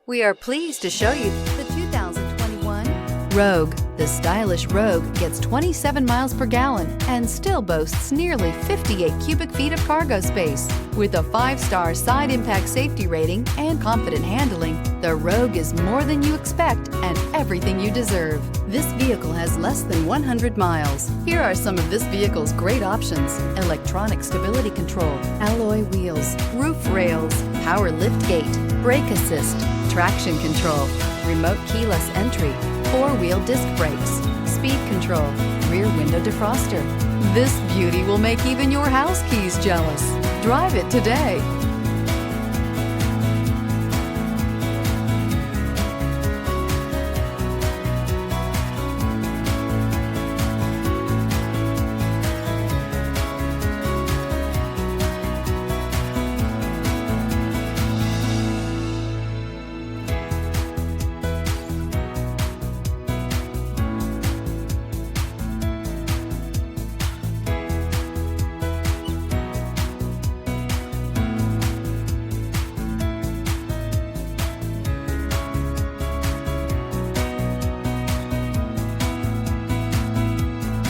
We are pleased to show you the 2021 Rogue. The stylish Rogue gets 27 miles per gallon and still boasts nearly 58 cubic feet of cargo space. With a 5-star side impact safety rating and confident handling, the Rogue is more than you expect and everything you deserve. This vehicle has less than 100 miles. Here are some of this vehicle's great options: electronic stability control, alloy wheels, roof rails, power lift gate, brake assist, traction control, remote keyless entry, 4-wheel disc brakes, speed control, rear window defroster. This beauty will make even your house keys jealous. Drive it today.